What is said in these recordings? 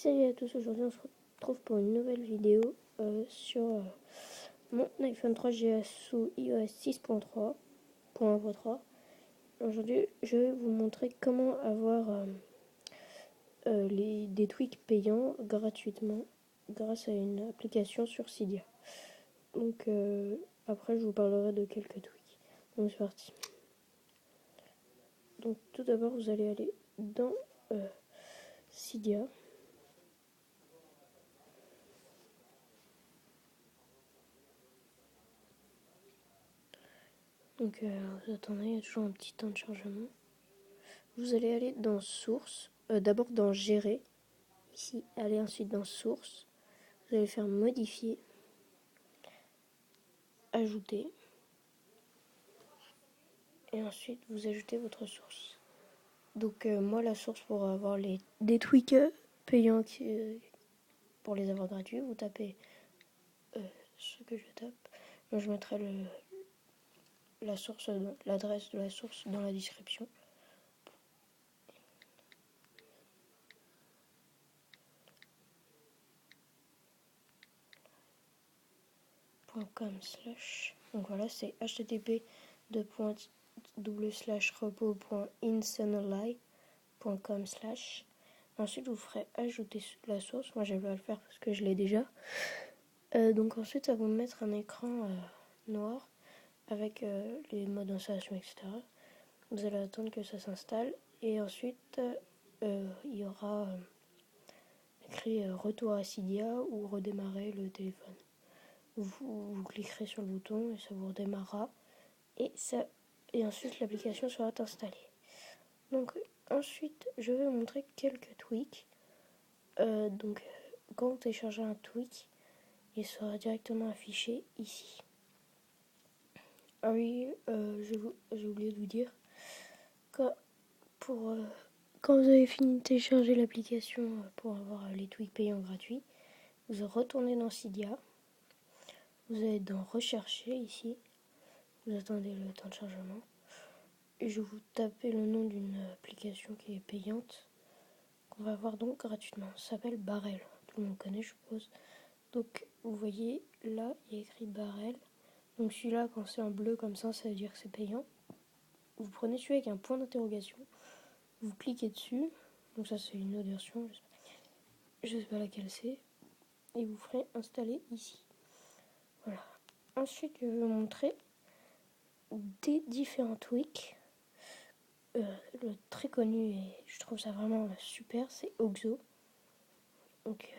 Salut à tous, aujourd'hui on se retrouve pour une nouvelle vidéo sur mon iPhone 3GS sous iOS 6.3.3. Aujourd'hui je vais vous montrer comment avoir des tweaks payants gratuitement grâce à une application sur Cydia. Donc après je vous parlerai de quelques tweaks. Donc c'est parti. Donc tout d'abord vous allez aller dans Cydia. Donc vous attendez, il y a toujours un petit temps de chargement. Vous allez aller dans Source, d'abord dans Gérer, ici, allez ensuite dans Source, vous allez faire Modifier, Ajouter, et ensuite vous ajoutez votre source. Donc moi la source pour avoir des tweaks payants pour les avoir gratuits, vous tapez ce que je tape. Moi je mettrai l'adresse de la source dans la description. .com/. Donc voilà, c'est http://repos.insonally.com/. Ensuite, vous ferez ajouter la source. Moi, j'ai pas à le faire parce que je l'ai déjà. Donc ensuite, ça va vous mettre un écran noir avec les modes d'installation, etc. Vous allez attendre que ça s'installe. Et ensuite, il y aura écrit retour à Cydia ou redémarrer le téléphone. Vous cliquerez sur le bouton et ça vous redémarrera. Et ensuite, l'application sera installée. Donc ensuite, je vais vous montrer quelques tweaks. Donc quand vous téléchargez un tweak, il sera directement affiché ici. Ah oui, j'ai oublié de vous dire, quand vous avez fini de télécharger l'application pour avoir les tweaks payants gratuits, vous retournez dans Cydia, vous allez dans Rechercher ici, vous attendez le temps de chargement, et je vous tapez le nom d'une application qui est payante, qu'on va avoir donc gratuitement. Ça s'appelle Barrel, tout le monde connaît je suppose. Donc vous voyez là, il y a écrit Barrel. Donc celui-là, quand c'est en bleu comme ça veut dire que c'est payant. Vous prenez celui avec un point d'interrogation, vous cliquez dessus, donc ça c'est une autre version, je sais pas laquelle c'est, et vous ferez installer ici. Voilà. Ensuite, je vais vous montrer des différents tweaks. Le très connu et je trouve ça vraiment super, c'est Oxo. Donc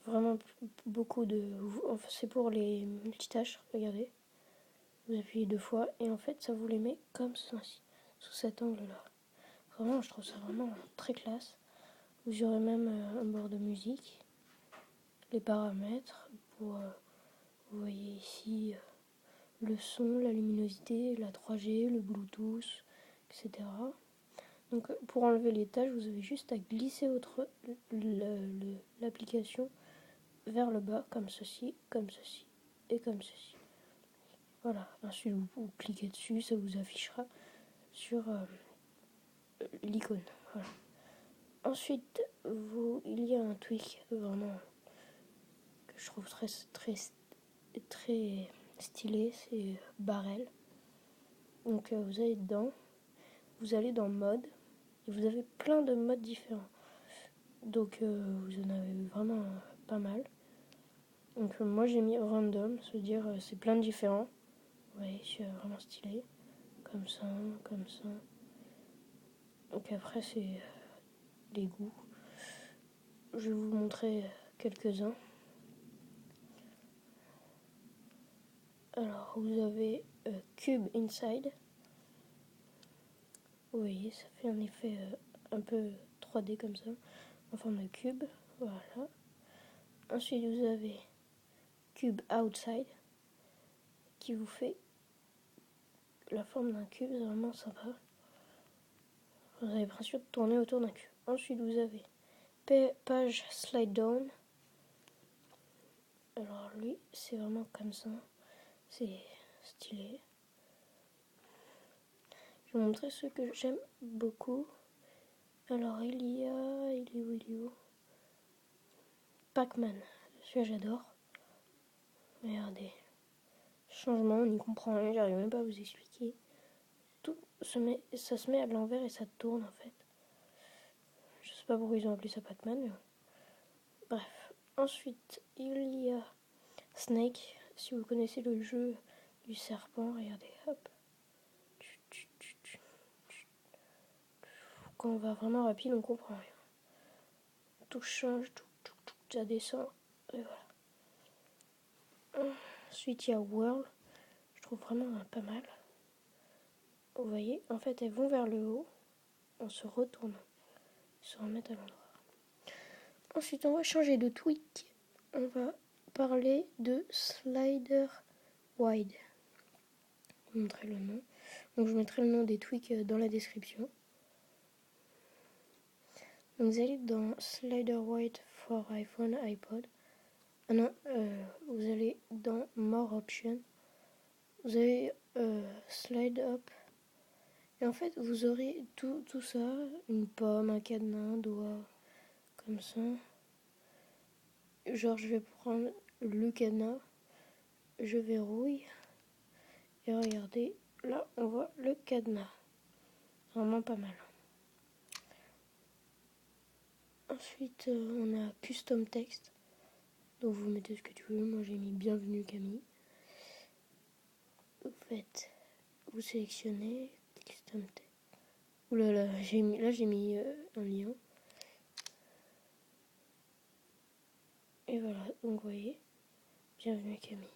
vraiment beaucoup de... Enfin, c'est pour les multitâches, regardez. Vous appuyez 2 fois et en fait ça vous les met comme ceci, sous cet angle-là. Vraiment, je trouve ça vraiment très classe. Vous aurez même un bord de musique, les paramètres pour, vous voyez ici, le son, la luminosité, la 3G, le Bluetooth, etc. Donc pour enlever les tâches, vous avez juste à glisser l'application vers le bas, comme ceci et comme ceci. Voilà, ensuite vous cliquez dessus, ça vous affichera sur l'icône. Voilà. Ensuite, il y a un tweak vraiment que je trouve très stylé, c'est Barrel. Donc vous allez dans mode, et vous avez plein de modes différents. Donc vous en avez vraiment pas mal. Donc moi j'ai mis random, c'est-à-dire c'est plein de différents. Vous voyez, c'est vraiment stylé. Comme ça, comme ça. Donc après c'est les goûts. Je vais vous montrer quelques-uns. Alors vous avez Cube Inside. Vous voyez, ça fait un effet un peu 3D comme ça, en forme de cube. Voilà. Ensuite vous avez Cube Outside, qui vous fait la forme d'un cube, c'est vraiment sympa. Vous avez l'impression de tourner autour d'un cube. Ensuite vous avez Page Slide Down. Alors lui, c'est vraiment comme ça. C'est stylé. Je vais vous montrer ce que j'aime beaucoup. Alors il est où Pac-Man. Celui-là, j'adore. Regardez. Changement, on n'y comprend rien, j'arrive même pas à vous expliquer. Tout ça se met à l'envers et ça tourne en fait. Je sais pas pourquoi ils ont appelé ça Pac-Man. Mais... Bref. Ensuite, il y a Snake. Si vous connaissez le jeu du serpent, regardez, hop. Quand on va vraiment rapide, on comprend rien. Tout change, tout, ça descend. Et voilà. Ensuite, il y a World. Je trouve vraiment pas mal. Vous voyez, en fait, elles vont vers le haut en se retournant. Se remettre à l'endroit. Ensuite, on va changer de tweak. On va parler de Slider Wide. Je vous montrerai le nom. Donc, je mettrai le nom des tweaks dans la description. Donc, vous allez dans Slider Wide for iPhone, iPod. Ah non, vous allez dans More Options. Vous avez Slide Up. Et en fait, vous aurez tout ça. Une pomme, un cadenas, un doigt. Comme ça. Genre, je vais prendre le cadenas. Je verrouille. Et regardez, là, on voit le cadenas. Vraiment pas mal. Ensuite, on a Custom Text. Donc, vous mettez ce que tu veux. Moi, j'ai mis Bienvenue Camille. Vous sélectionnez Custom Text. Oulala, j'ai mis un lien. Et voilà, donc vous voyez, Bienvenue Camille.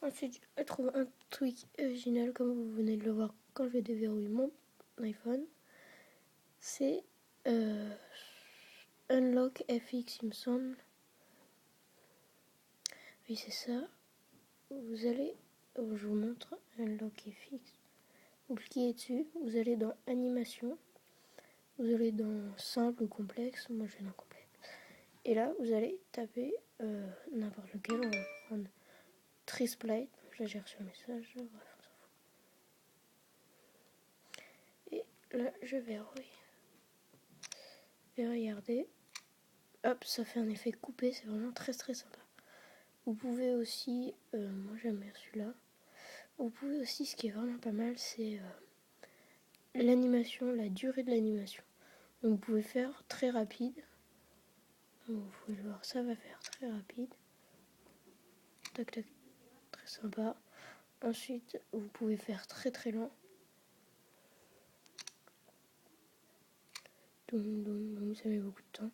Ensuite, je trouve un truc original, comme vous venez de le voir quand je vais déverrouiller mon iPhone. C'est Unlock FX, il me semble. Oui, c'est ça. Vous allez, je vous montre, Unlock FX. Vous cliquez dessus, vous allez dans Animation. Vous allez dans Simple ou Complexe. Moi, je vais dans Complexe. Et là, vous allez taper n'importe lequel. On va prendre Trisplate. Là, j'ai reçu un message. Bref, on s'en fout. Et là, je verrouille. Et regardez. Hop, ça fait un effet coupé. C'est vraiment très très sympa. Vous pouvez aussi... moi, j'aime bien celui-là. Vous pouvez aussi, ce qui est vraiment pas mal, c'est l'animation, la durée de l'animation. Donc, vous pouvez faire très rapide. Donc, vous pouvez le voir, ça va faire très rapide. Tac, tac. Très sympa. Ensuite, vous pouvez faire très très lent. Donc, ça met beaucoup de temps.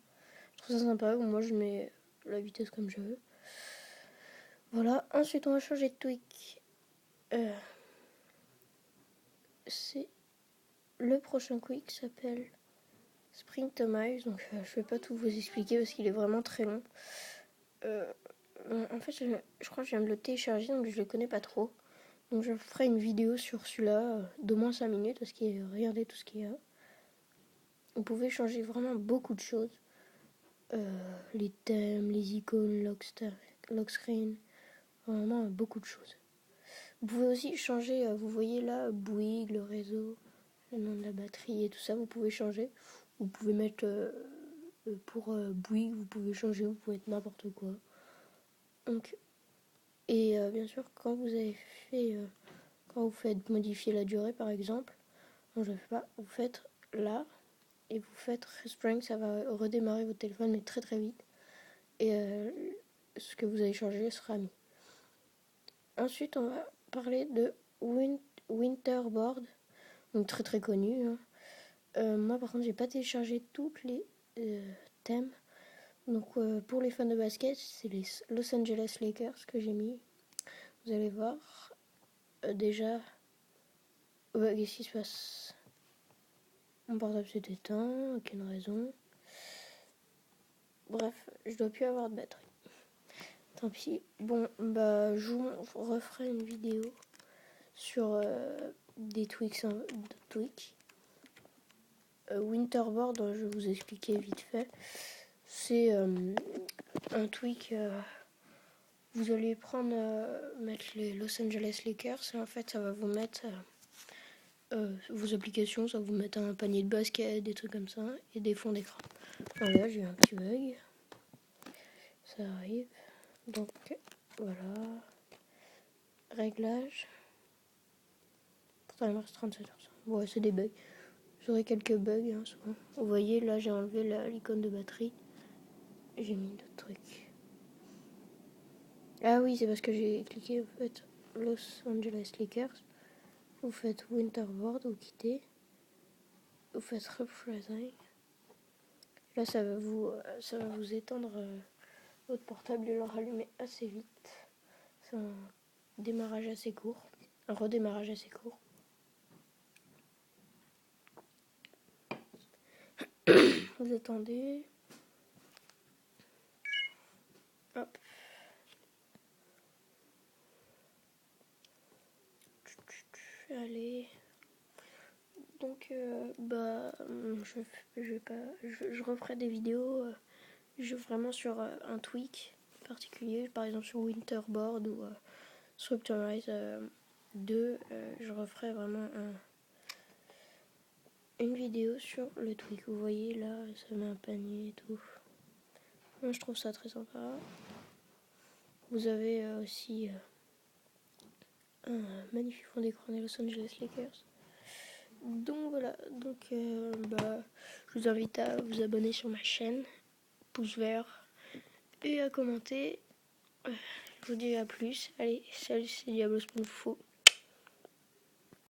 Je trouve ça sympa. Moi, je mets la vitesse comme je veux. Voilà. Ensuite, on va changer de tweak. C'est le prochain tweak s'appelle Springtomize. Donc, je vais pas tout vous expliquer parce qu'il est vraiment très long. En fait, je crois que je viens de le télécharger, donc je le connais pas trop. Donc, je ferai une vidéo sur celui-là d'au moins 5 minutes parce qu'il regardez tout ce qu'il y a. Vous pouvez changer vraiment beaucoup de choses. Les thèmes, les icônes, lock screen, vraiment beaucoup de choses. Vous pouvez aussi changer, vous voyez là, Bouygues, le réseau, le nom de la batterie et tout ça, vous pouvez changer. Vous pouvez mettre pour Bouygues, vous pouvez changer, vous pouvez mettre n'importe quoi. Donc, et bien sûr, quand vous avez fait, quand vous faites modifier la durée par exemple, non, je ne le fais pas, vous faites là et vous faites Respring, ça va redémarrer votre téléphone mais très très vite. Et ce que vous avez changé sera mis. Ensuite, on va parler de Winterboard, donc très très connu. Hein. Moi, par contre, j'ai pas téléchargé tous les thèmes. Donc, pour les fans de basket, c'est les Los Angeles Lakers que j'ai mis. Vous allez voir. Déjà, qu'est-ce qui se passe? Mon portable s'est éteint, aucune raison. Bref, je dois plus avoir de batterie. Tant pis. Bon, bah, je vous referai une vidéo sur des tweaks. Winterboard, je vais vous expliquer vite fait. C'est un tweak. Vous allez mettre les Los Angeles Lakers et en fait, ça va vous mettre vos applications, ça va vous mettre un panier de basket, des trucs comme ça et des fonds d'écran. Voilà, j'ai eu un petit bug. Ça arrive. Donc voilà. Réglage. Pourtant il me reste 37%. Bon, c'est des bugs. J'aurai quelques bugs hein, souvent. Vous voyez, là j'ai enlevé l'icône de batterie. J'ai mis d'autres trucs. Ah oui, c'est parce que j'ai cliqué, vous faites Los Angeles Lakers. Vous faites Winterboard, vous quittez. Vous faites Refreshing. Là, ça va vous étendre votre portable et le rallumer assez vite. C'est un démarrage assez court. Un redémarrage assez court. Vous attendez. Hop. Allez. Donc, je referai des vidéos vraiment sur un tweak particulier, par exemple sur Winterboard ou Scriptorize 2. Je referai vraiment une vidéo sur le tweak. Vous voyez là, ça met un panier et tout. Moi, je trouve ça très sympa. Vous avez aussi un magnifique fond d'écran des Los Angeles Lakers. Donc voilà, je vous invite à vous abonner sur ma chaîne, pouce vert, et à commenter. Je vous dis à plus. Allez, salut, c'est Diablo Spoonful.